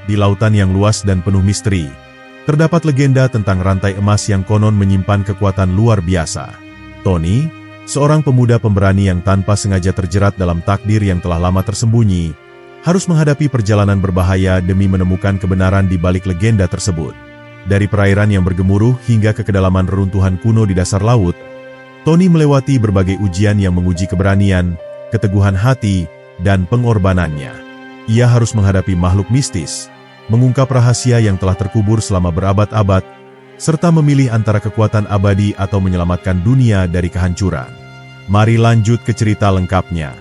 Di lautan yang luas dan penuh misteri, terdapat legenda tentang rantai emas yang konon menyimpan kekuatan luar biasa. Tony, seorang pemuda pemberani yang tanpa sengaja terjerat dalam takdir yang telah lama tersembunyi, harus menghadapi perjalanan berbahaya demi menemukan kebenaran di balik legenda tersebut. Dari perairan yang bergemuruh hingga ke kedalaman reruntuhan kuno di dasar laut, Tony melewati berbagai ujian yang menguji keberanian, keteguhan hati, dan pengorbanannya. Ia harus menghadapi makhluk mistis, mengungkap rahasia yang telah terkubur selama berabad-abad, serta memilih antara kekuatan abadi atau menyelamatkan dunia dari kehancuran. Mari lanjut ke cerita lengkapnya.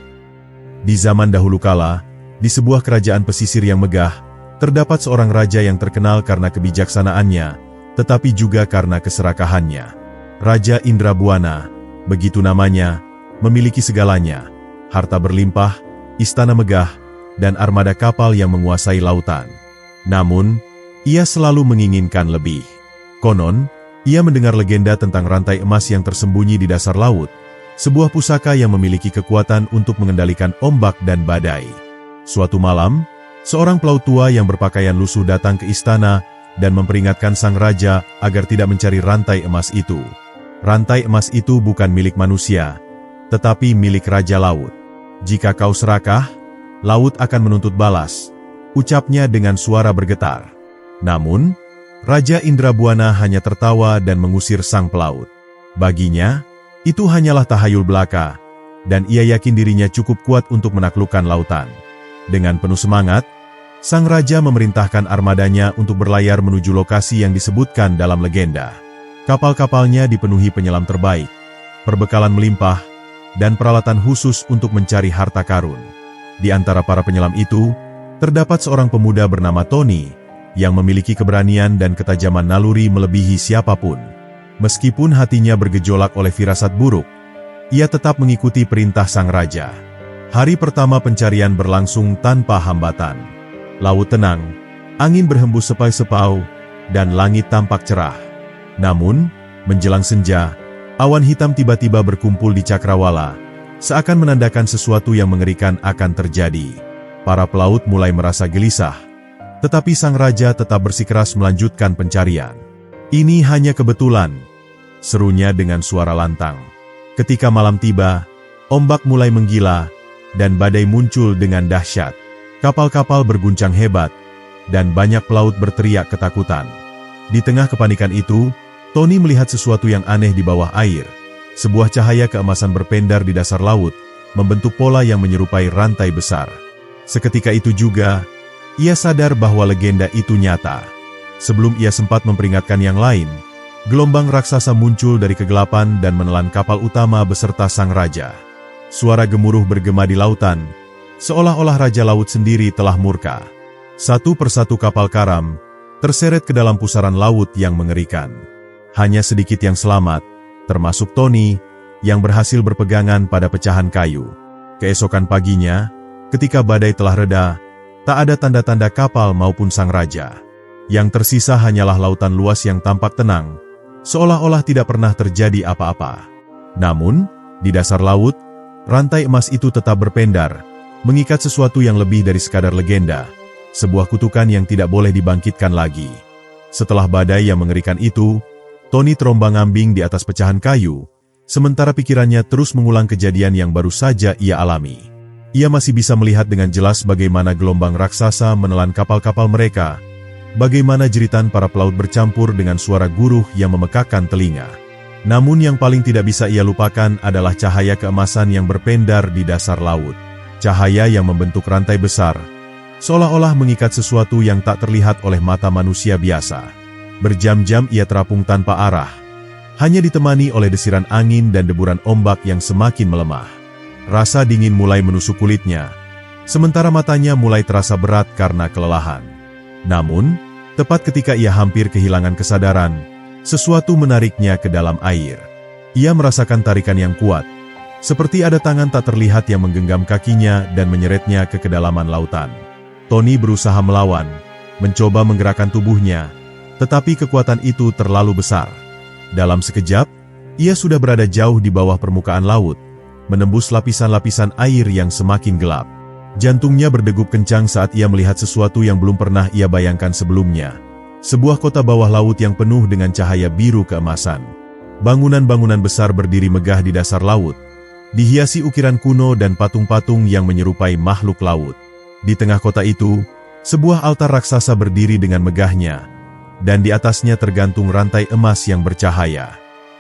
Di zaman dahulu kala, di sebuah kerajaan pesisir yang megah, terdapat seorang raja yang terkenal karena kebijaksanaannya, tetapi juga karena keserakahannya. Raja Indrabuana, begitu namanya, memiliki segalanya, harta berlimpah, istana megah, dan armada kapal yang menguasai lautan. Namun, ia selalu menginginkan lebih. Konon, ia mendengar legenda tentang rantai emas yang tersembunyi di dasar laut, sebuah pusaka yang memiliki kekuatan untuk mengendalikan ombak dan badai. Suatu malam, seorang pelaut tua yang berpakaian lusuh datang ke istana dan memperingatkan sang raja agar tidak mencari rantai emas itu. Rantai emas itu bukan milik manusia, tetapi milik Raja Laut. Jika kau serakah, laut akan menuntut balas, ucapnya dengan suara bergetar. Namun, Raja Indrabuana hanya tertawa dan mengusir sang pelaut. Baginya, itu hanyalah tahayul belaka, dan ia yakin dirinya cukup kuat untuk menaklukkan lautan. Dengan penuh semangat, sang raja memerintahkan armadanya untuk berlayar menuju lokasi yang disebutkan dalam legenda. Kapal-kapalnya dipenuhi penyelam terbaik, perbekalan melimpah, dan peralatan khusus untuk mencari harta karun. Di antara para penyelam itu, terdapat seorang pemuda bernama Tony, yang memiliki keberanian dan ketajaman naluri melebihi siapapun. Meskipun hatinya bergejolak oleh firasat buruk, ia tetap mengikuti perintah sang raja. Hari pertama pencarian berlangsung tanpa hambatan. Laut tenang, angin berhembus sepau-sepau, dan langit tampak cerah. Namun, menjelang senja, awan hitam tiba-tiba berkumpul di cakrawala, seakan menandakan sesuatu yang mengerikan akan terjadi. Para pelaut mulai merasa gelisah, tetapi sang raja tetap bersikeras melanjutkan pencarian. "Ini hanya kebetulan," serunya dengan suara lantang. Ketika malam tiba, ombak mulai menggila, dan badai muncul dengan dahsyat. Kapal-kapal berguncang hebat, dan banyak pelaut berteriak ketakutan. Di tengah kepanikan itu, Tony melihat sesuatu yang aneh di bawah air. Sebuah cahaya keemasan berpendar di dasar laut, membentuk pola yang menyerupai rantai besar. Seketika itu juga, ia sadar bahwa legenda itu nyata. Sebelum ia sempat memperingatkan yang lain, gelombang raksasa muncul dari kegelapan dan menelan kapal utama beserta sang raja. Suara gemuruh bergema di lautan, seolah-olah Raja Laut sendiri telah murka. Satu persatu kapal karam terseret ke dalam pusaran laut yang mengerikan. Hanya sedikit yang selamat, termasuk Tony, yang berhasil berpegangan pada pecahan kayu. Keesokan paginya, ketika badai telah reda, tak ada tanda-tanda kapal maupun sang raja. Yang tersisa hanyalah lautan luas yang tampak tenang, seolah-olah tidak pernah terjadi apa-apa. Namun, di dasar laut, rantai emas itu tetap berpendar, mengikat sesuatu yang lebih dari sekadar legenda, sebuah kutukan yang tidak boleh dibangkitkan lagi. Setelah badai yang mengerikan itu, Tony terombang-ambing di atas pecahan kayu, sementara pikirannya terus mengulang kejadian yang baru saja ia alami. Ia masih bisa melihat dengan jelas bagaimana gelombang raksasa menelan kapal-kapal mereka, bagaimana jeritan para pelaut bercampur dengan suara guruh yang memekakkan telinga. Namun yang paling tidak bisa ia lupakan adalah cahaya keemasan yang berpendar di dasar laut. Cahaya yang membentuk rantai besar, seolah-olah mengikat sesuatu yang tak terlihat oleh mata manusia biasa. Berjam-jam ia terapung tanpa arah, hanya ditemani oleh desiran angin dan deburan ombak yang semakin melemah. Rasa dingin mulai menusuk kulitnya, sementara matanya mulai terasa berat karena kelelahan. Namun, tepat ketika ia hampir kehilangan kesadaran, sesuatu menariknya ke dalam air. Ia merasakan tarikan yang kuat, seperti ada tangan tak terlihat yang menggenggam kakinya dan menyeretnya ke kedalaman lautan. Tony berusaha melawan, mencoba menggerakkan tubuhnya, tetapi kekuatan itu terlalu besar. Dalam sekejap, ia sudah berada jauh di bawah permukaan laut, menembus lapisan-lapisan air yang semakin gelap. Jantungnya berdegup kencang saat ia melihat sesuatu yang belum pernah ia bayangkan sebelumnya. Sebuah kota bawah laut yang penuh dengan cahaya biru keemasan. Bangunan-bangunan besar berdiri megah di dasar laut, dihiasi ukiran kuno dan patung-patung yang menyerupai makhluk laut. Di tengah kota itu, sebuah altar raksasa berdiri dengan megahnya, dan di atasnya tergantung rantai emas yang bercahaya.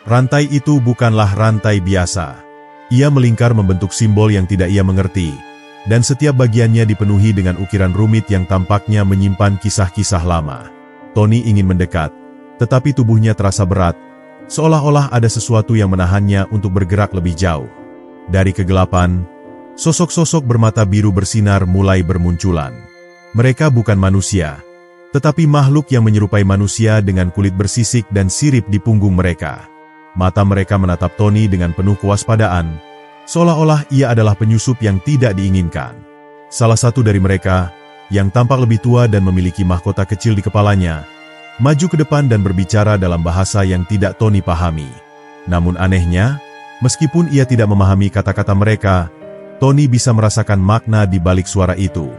Rantai itu bukanlah rantai biasa. Ia melingkar membentuk simbol yang tidak ia mengerti, dan setiap bagiannya dipenuhi dengan ukiran rumit yang tampaknya menyimpan kisah-kisah lama. Tony ingin mendekat, tetapi tubuhnya terasa berat, seolah-olah ada sesuatu yang menahannya untuk bergerak lebih jauh. Dari kegelapan, sosok-sosok bermata biru bersinar mulai bermunculan. Mereka bukan manusia, tetapi makhluk yang menyerupai manusia dengan kulit bersisik dan sirip di punggung mereka. Mata mereka menatap Tony dengan penuh kewaspadaan, seolah-olah ia adalah penyusup yang tidak diinginkan. Salah satu dari mereka, yang tampak lebih tua dan memiliki mahkota kecil di kepalanya, maju ke depan dan berbicara dalam bahasa yang tidak Tony pahami. Namun anehnya, meskipun ia tidak memahami kata-kata mereka, Tony bisa merasakan makna di balik suara itu.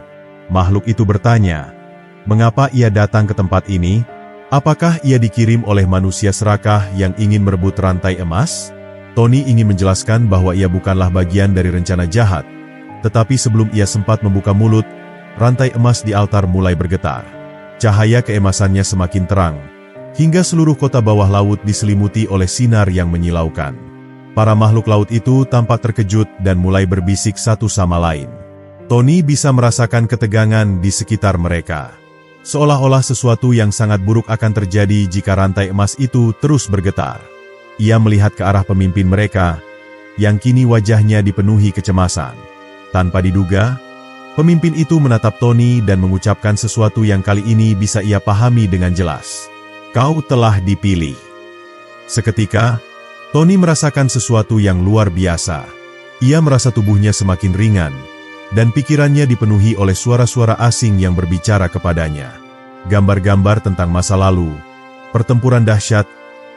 Makhluk itu bertanya, mengapa ia datang ke tempat ini? Apakah ia dikirim oleh manusia serakah yang ingin merebut rantai emas? Tony ingin menjelaskan bahwa ia bukanlah bagian dari rencana jahat, tetapi sebelum ia sempat membuka mulut, rantai emas di altar mulai bergetar. Cahaya keemasannya semakin terang, hingga seluruh kota bawah laut diselimuti oleh sinar yang menyilaukan. Para makhluk laut itu tampak terkejut dan mulai berbisik satu sama lain. Tony bisa merasakan ketegangan di sekitar mereka. Seolah-olah sesuatu yang sangat buruk akan terjadi jika rantai emas itu terus bergetar. Ia melihat ke arah pemimpin mereka, yang kini wajahnya dipenuhi kecemasan. Tanpa diduga, pemimpin itu menatap Tony dan mengucapkan sesuatu yang kali ini bisa ia pahami dengan jelas. Kau telah dipilih. Seketika, Tony merasakan sesuatu yang luar biasa. Ia merasa tubuhnya semakin ringan, dan pikirannya dipenuhi oleh suara-suara asing yang berbicara kepadanya. Gambar-gambar tentang masa lalu, pertempuran dahsyat,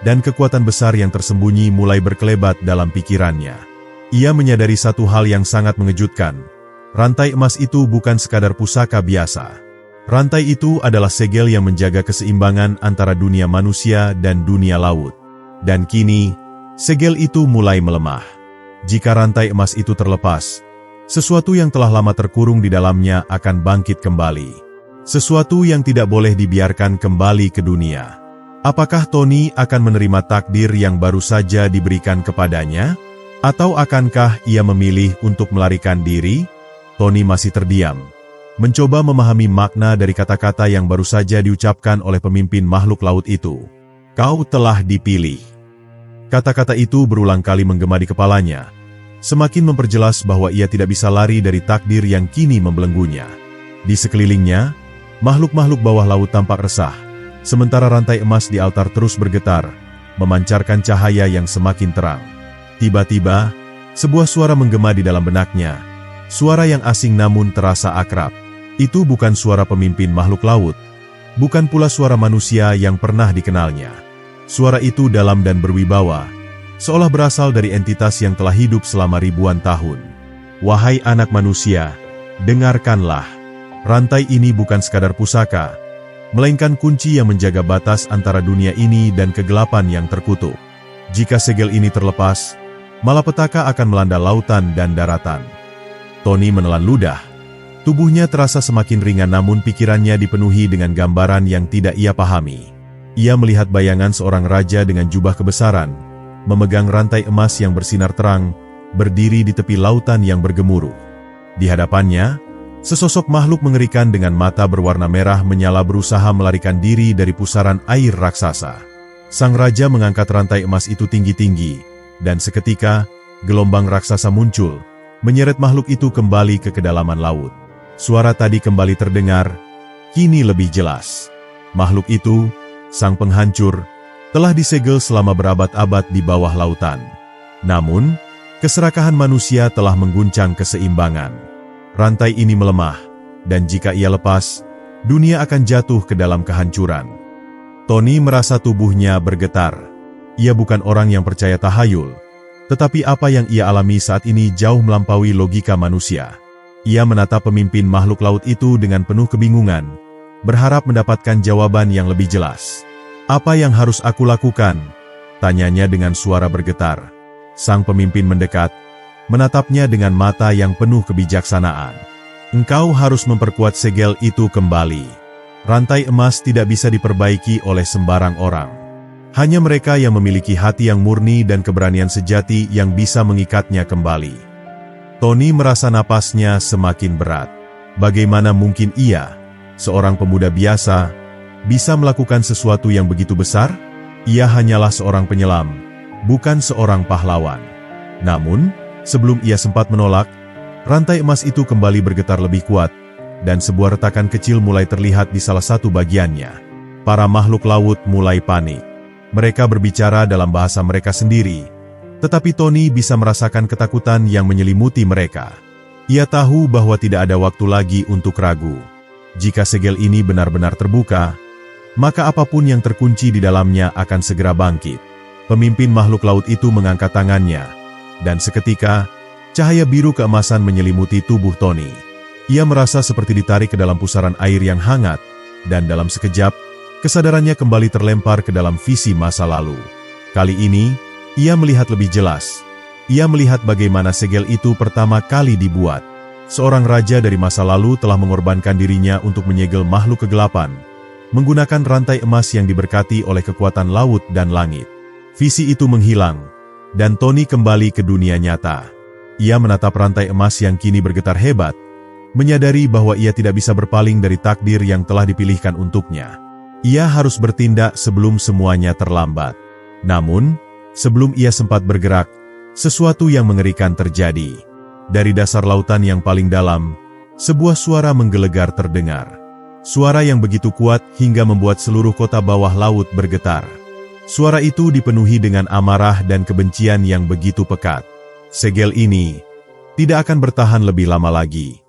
dan kekuatan besar yang tersembunyi mulai berkelebat dalam pikirannya. Ia menyadari satu hal yang sangat mengejutkan. Rantai emas itu bukan sekadar pusaka biasa. Rantai itu adalah segel yang menjaga keseimbangan antara dunia manusia dan dunia laut. Dan kini, segel itu mulai melemah. Jika rantai emas itu terlepas, sesuatu yang telah lama terkurung di dalamnya akan bangkit kembali. Sesuatu yang tidak boleh dibiarkan kembali ke dunia. Apakah Tony akan menerima takdir yang baru saja diberikan kepadanya? Atau akankah ia memilih untuk melarikan diri? Tony masih terdiam, mencoba memahami makna dari kata-kata yang baru saja diucapkan oleh pemimpin makhluk laut itu. Kau telah dipilih. Kata-kata itu berulang kali menggema di kepalanya, semakin memperjelas bahwa ia tidak bisa lari dari takdir yang kini membelenggunya. Di sekelilingnya, makhluk-makhluk bawah laut tampak resah, sementara rantai emas di altar terus bergetar, memancarkan cahaya yang semakin terang. Tiba-tiba, sebuah suara menggema di dalam benaknya, suara yang asing namun terasa akrab. Itu bukan suara pemimpin makhluk laut, bukan pula suara manusia yang pernah dikenalnya. Suara itu dalam dan berwibawa, seolah berasal dari entitas yang telah hidup selama ribuan tahun. Wahai anak manusia, dengarkanlah. Rantai ini bukan sekadar pusaka, melainkan kunci yang menjaga batas antara dunia ini dan kegelapan yang terkutuk. Jika segel ini terlepas, malapetaka akan melanda lautan dan daratan. Tony menelan ludah. Tubuhnya terasa semakin ringan namun pikirannya dipenuhi dengan gambaran yang tidak ia pahami. Ia melihat bayangan seorang raja dengan jubah kebesaran, memegang rantai emas yang bersinar terang, berdiri di tepi lautan yang bergemuruh. Di hadapannya, sesosok makhluk mengerikan dengan mata berwarna merah menyala berusaha melarikan diri dari pusaran air raksasa. Sang raja mengangkat rantai emas itu tinggi-tinggi, dan seketika, gelombang raksasa muncul, menyeret makhluk itu kembali ke kedalaman laut. Suara tadi kembali terdengar, kini lebih jelas. Makhluk itu, sang penghancur, telah disegel selama berabad-abad di bawah lautan. Namun, keserakahan manusia telah mengguncang keseimbangan. Rantai ini melemah, dan jika ia lepas, dunia akan jatuh ke dalam kehancuran. Tony merasa tubuhnya bergetar. Ia bukan orang yang percaya tahayul, tetapi apa yang ia alami saat ini jauh melampaui logika manusia. Ia menatap pemimpin makhluk laut itu dengan penuh kebingungan, berharap mendapatkan jawaban yang lebih jelas. "Apa yang harus aku lakukan?" tanyanya dengan suara bergetar. Sang pemimpin mendekat, menatapnya dengan mata yang penuh kebijaksanaan. "Engkau harus memperkuat segel itu kembali. Rantai emas tidak bisa diperbaiki oleh sembarang orang. Hanya mereka yang memiliki hati yang murni dan keberanian sejati yang bisa mengikatnya kembali." Tony merasa napasnya semakin berat. Bagaimana mungkin ia, seorang pemuda biasa, bisa melakukan sesuatu yang begitu besar? Ia hanyalah seorang penyelam, bukan seorang pahlawan. Namun, sebelum ia sempat menolak, rantai emas itu kembali bergetar lebih kuat, dan sebuah retakan kecil mulai terlihat di salah satu bagiannya. Para makhluk laut mulai panik. Mereka berbicara dalam bahasa mereka sendiri, tetapi Tony bisa merasakan ketakutan yang menyelimuti mereka. Ia tahu bahwa tidak ada waktu lagi untuk ragu. Jika segel ini benar-benar terbuka, maka apapun yang terkunci di dalamnya akan segera bangkit. Pemimpin makhluk laut itu mengangkat tangannya, dan seketika, cahaya biru keemasan menyelimuti tubuh Tony. Ia merasa seperti ditarik ke dalam pusaran air yang hangat, dan dalam sekejap, kesadarannya kembali terlempar ke dalam visi masa lalu. Kali ini, ia melihat lebih jelas. Ia melihat bagaimana segel itu pertama kali dibuat. Seorang raja dari masa lalu telah mengorbankan dirinya untuk menyegel makhluk kegelapan, menggunakan rantai emas yang diberkati oleh kekuatan laut dan langit. Visi itu menghilang, dan Tony kembali ke dunia nyata. Ia menatap rantai emas yang kini bergetar hebat, menyadari bahwa ia tidak bisa berpaling dari takdir yang telah dipilihkan untuknya. Ia harus bertindak sebelum semuanya terlambat. Namun, sebelum ia sempat bergerak, sesuatu yang mengerikan terjadi. Dari dasar lautan yang paling dalam, sebuah suara menggelegar terdengar. Suara yang begitu kuat hingga membuat seluruh kota bawah laut bergetar. Suara itu dipenuhi dengan amarah dan kebencian yang begitu pekat. Segel ini tidak akan bertahan lebih lama lagi.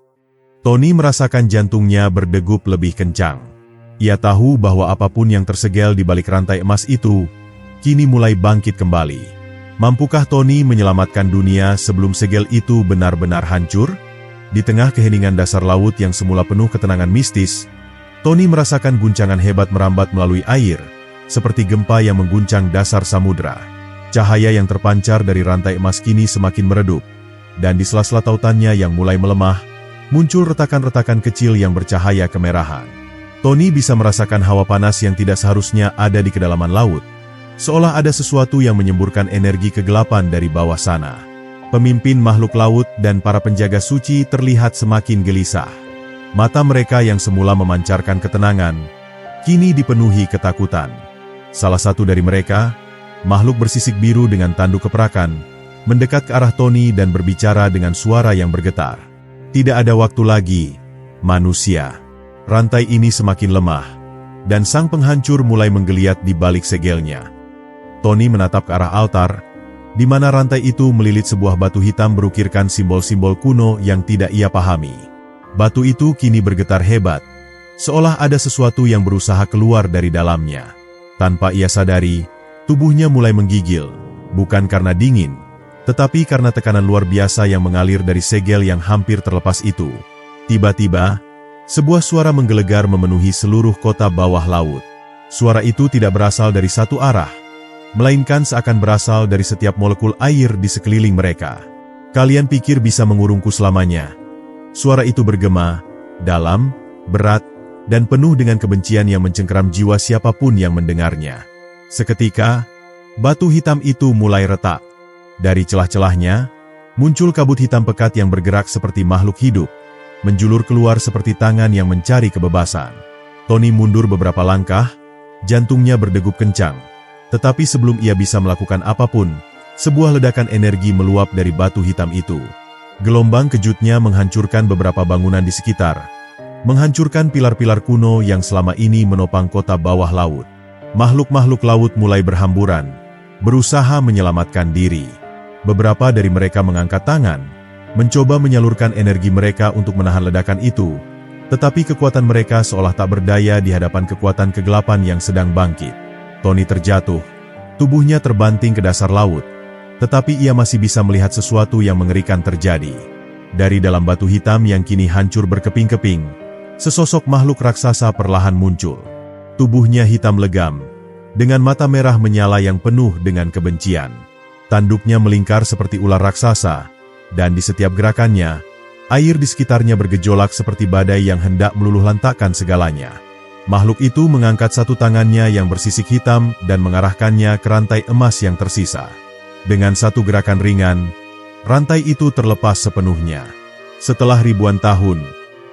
Tony merasakan jantungnya berdegup lebih kencang. Ia tahu bahwa apapun yang tersegel di balik rantai emas itu, kini mulai bangkit kembali. Mampukah Tony menyelamatkan dunia sebelum segel itu benar-benar hancur? Di tengah keheningan dasar laut yang semula penuh ketenangan mistis, Tony merasakan guncangan hebat merambat melalui air, seperti gempa yang mengguncang dasar samudera. Cahaya yang terpancar dari rantai emas kini semakin meredup, dan di sela-sela tautannya yang mulai melemah, muncul retakan-retakan kecil yang bercahaya kemerahan. Tony bisa merasakan hawa panas yang tidak seharusnya ada di kedalaman laut, seolah ada sesuatu yang menyemburkan energi kegelapan dari bawah sana. Pemimpin makhluk laut dan para penjaga suci terlihat semakin gelisah. Mata mereka yang semula memancarkan ketenangan, kini dipenuhi ketakutan. Salah satu dari mereka, makhluk bersisik biru dengan tanduk keperakan, mendekat ke arah Tony dan berbicara dengan suara yang bergetar. "Tidak ada waktu lagi, manusia. Rantai ini semakin lemah, dan sang penghancur mulai menggeliat di balik segelnya." Tony menatap ke arah altar, di mana rantai itu melilit sebuah batu hitam berukirkan simbol-simbol kuno yang tidak ia pahami. Batu itu kini bergetar hebat, seolah ada sesuatu yang berusaha keluar dari dalamnya. Tanpa ia sadari, tubuhnya mulai menggigil, bukan karena dingin, tetapi karena tekanan luar biasa yang mengalir dari segel yang hampir terlepas itu. Tiba-tiba, sebuah suara menggelegar memenuhi seluruh kota bawah laut. Suara itu tidak berasal dari satu arah, melainkan seakan berasal dari setiap molekul air di sekeliling mereka. "Kalian pikir bisa mengurungku selamanya?" Suara itu bergema, dalam, berat, dan penuh dengan kebencian yang mencengkeram jiwa siapapun yang mendengarnya. Seketika, batu hitam itu mulai retak. Dari celah-celahnya, muncul kabut hitam pekat yang bergerak seperti makhluk hidup, menjulur keluar seperti tangan yang mencari kebebasan. Tony mundur beberapa langkah, jantungnya berdegup kencang. Tetapi sebelum ia bisa melakukan apapun, sebuah ledakan energi meluap dari batu hitam itu. Gelombang kejutnya menghancurkan beberapa bangunan di sekitar, menghancurkan pilar-pilar kuno yang selama ini menopang kota bawah laut. Makhluk-makhluk laut mulai berhamburan, berusaha menyelamatkan diri. Beberapa dari mereka mengangkat tangan, mencoba menyalurkan energi mereka untuk menahan ledakan itu, tetapi kekuatan mereka seolah tak berdaya di hadapan kekuatan kegelapan yang sedang bangkit. Tony terjatuh, tubuhnya terbanting ke dasar laut, tetapi ia masih bisa melihat sesuatu yang mengerikan terjadi. Dari dalam batu hitam yang kini hancur berkeping-keping, sesosok makhluk raksasa perlahan muncul. Tubuhnya hitam legam, dengan mata merah menyala yang penuh dengan kebencian. Tanduknya melingkar seperti ular raksasa, dan di setiap gerakannya, air di sekitarnya bergejolak seperti badai yang hendak meluluhlantakkan segalanya. Makhluk itu mengangkat satu tangannya yang bersisik hitam dan mengarahkannya ke rantai emas yang tersisa. Dengan satu gerakan ringan, rantai itu terlepas sepenuhnya. Setelah ribuan tahun,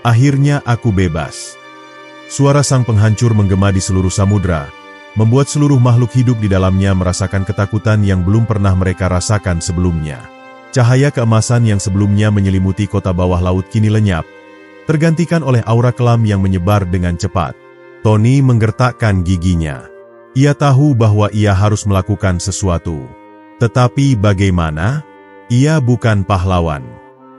akhirnya aku bebas. Suara sang penghancur menggema di seluruh samudra, membuat seluruh makhluk hidup di dalamnya merasakan ketakutan yang belum pernah mereka rasakan sebelumnya. Cahaya keemasan yang sebelumnya menyelimuti kota bawah laut kini lenyap, tergantikan oleh aura kelam yang menyebar dengan cepat. Tony menggertakkan giginya. Ia tahu bahwa ia harus melakukan sesuatu. Tetapi bagaimana? Ia bukan pahlawan.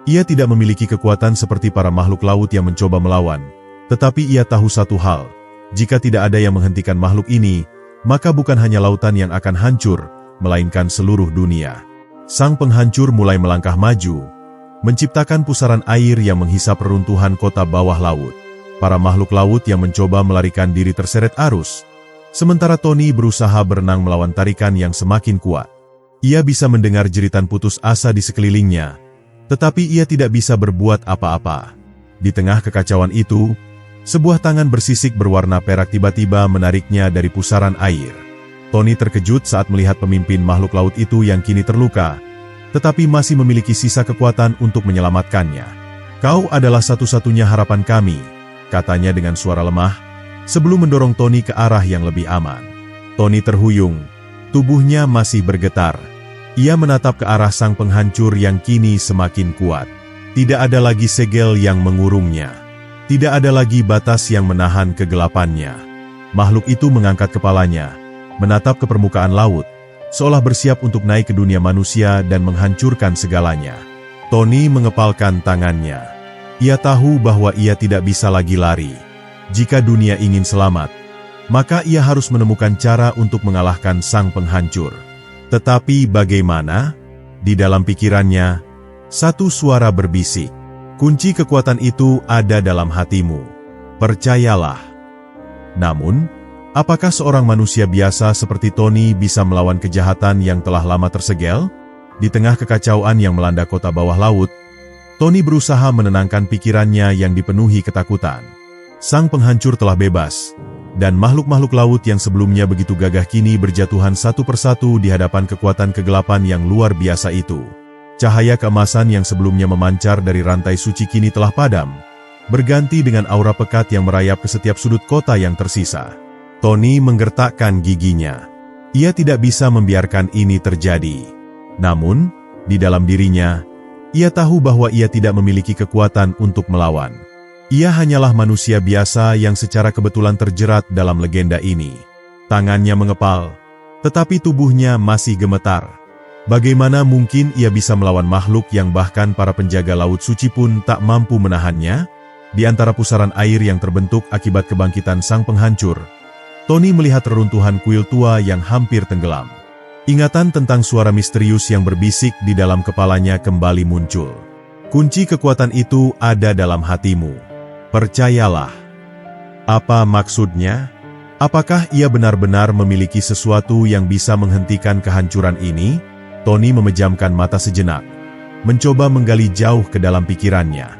Ia tidak memiliki kekuatan seperti para makhluk laut yang mencoba melawan. Tetapi ia tahu satu hal, jika tidak ada yang menghentikan makhluk ini, maka bukan hanya lautan yang akan hancur, melainkan seluruh dunia. Sang penghancur mulai melangkah maju, menciptakan pusaran air yang menghisap reruntuhan kota bawah laut. Para makhluk laut yang mencoba melarikan diri terseret arus, sementara Tony berusaha berenang melawan tarikan yang semakin kuat. Ia bisa mendengar jeritan putus asa di sekelilingnya, tetapi ia tidak bisa berbuat apa-apa. Di tengah kekacauan itu, sebuah tangan bersisik berwarna perak tiba-tiba menariknya dari pusaran air. Tony terkejut saat melihat pemimpin makhluk laut itu yang kini terluka, tetapi masih memiliki sisa kekuatan untuk menyelamatkannya. "Kau adalah satu-satunya harapan kami," katanya dengan suara lemah, sebelum mendorong Tony ke arah yang lebih aman. Tony terhuyung, tubuhnya masih bergetar. Ia menatap ke arah sang penghancur yang kini semakin kuat. Tidak ada lagi segel yang mengurungnya. Tidak ada lagi batas yang menahan kegelapannya. Makhluk itu mengangkat kepalanya, menatap ke permukaan laut, seolah bersiap untuk naik ke dunia manusia dan menghancurkan segalanya. Tony mengepalkan tangannya. Ia tahu bahwa ia tidak bisa lagi lari. Jika dunia ingin selamat, maka ia harus menemukan cara untuk mengalahkan sang penghancur. Tetapi bagaimana? Di dalam pikirannya, satu suara berbisik. Kunci kekuatan itu ada dalam hatimu. Percayalah. Namun, apakah seorang manusia biasa seperti Tony bisa melawan kejahatan yang telah lama tersegel? Di tengah kekacauan yang melanda kota bawah laut, Tony berusaha menenangkan pikirannya yang dipenuhi ketakutan. Sang penghancur telah bebas, dan makhluk-makhluk laut yang sebelumnya begitu gagah kini berjatuhan satu persatu di hadapan kekuatan kegelapan yang luar biasa itu. Cahaya keemasan yang sebelumnya memancar dari rantai suci kini telah padam, berganti dengan aura pekat yang merayap ke setiap sudut kota yang tersisa. Tony menggertakkan giginya. Ia tidak bisa membiarkan ini terjadi. Namun, di dalam dirinya, ia tahu bahwa ia tidak memiliki kekuatan untuk melawan. Ia hanyalah manusia biasa yang secara kebetulan terjerat dalam legenda ini. Tangannya mengepal, tetapi tubuhnya masih gemetar. Bagaimana mungkin ia bisa melawan makhluk yang bahkan para penjaga laut suci pun tak mampu menahannya? Di antara pusaran air yang terbentuk akibat kebangkitan sang penghancur, Tony melihat reruntuhan kuil tua yang hampir tenggelam. Ingatan tentang suara misterius yang berbisik di dalam kepalanya kembali muncul. Kunci kekuatan itu ada dalam hatimu. Percayalah. Apa maksudnya? Apakah ia benar-benar memiliki sesuatu yang bisa menghentikan kehancuran ini? Tony memejamkan mata sejenak, mencoba menggali jauh ke dalam pikirannya.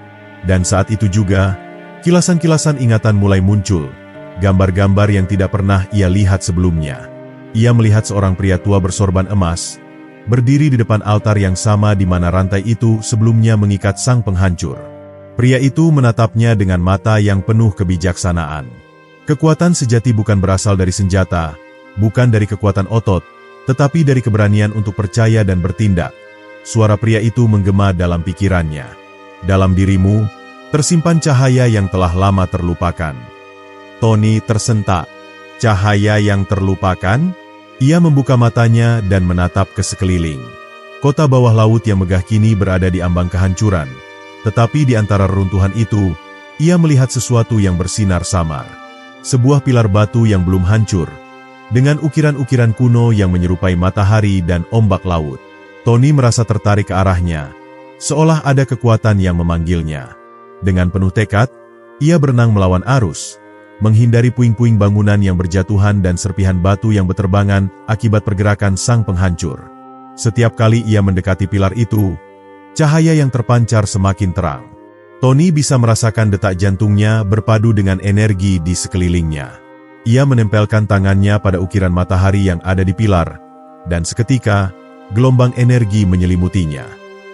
Dan saat itu juga, kilasan-kilasan ingatan mulai muncul, gambar-gambar yang tidak pernah ia lihat sebelumnya. Ia melihat seorang pria tua bersorban emas, berdiri di depan altar yang sama di mana rantai itu sebelumnya mengikat sang penghancur. Pria itu menatapnya dengan mata yang penuh kebijaksanaan. Kekuatan sejati bukan berasal dari senjata, bukan dari kekuatan otot, tetapi dari keberanian untuk percaya dan bertindak. Suara pria itu menggema dalam pikirannya. Dalam dirimu, tersimpan cahaya yang telah lama terlupakan. Tony tersentak. Cahaya yang terlupakan? Ia membuka matanya dan menatap ke sekeliling. Kota bawah laut yang megah kini berada di ambang kehancuran. Tetapi di antara reruntuhan itu, ia melihat sesuatu yang bersinar samar. Sebuah pilar batu yang belum hancur, dengan ukiran-ukiran kuno yang menyerupai matahari dan ombak laut. Tony merasa tertarik ke arahnya, seolah ada kekuatan yang memanggilnya. Dengan penuh tekad, ia berenang melawan arus, menghindari puing-puing bangunan yang berjatuhan dan serpihan batu yang berterbangan akibat pergerakan sang penghancur. Setiap kali ia mendekati pilar itu, cahaya yang terpancar semakin terang. Tony bisa merasakan detak jantungnya berpadu dengan energi di sekelilingnya. Ia menempelkan tangannya pada ukiran matahari yang ada di pilar, dan seketika, gelombang energi menyelimutinya.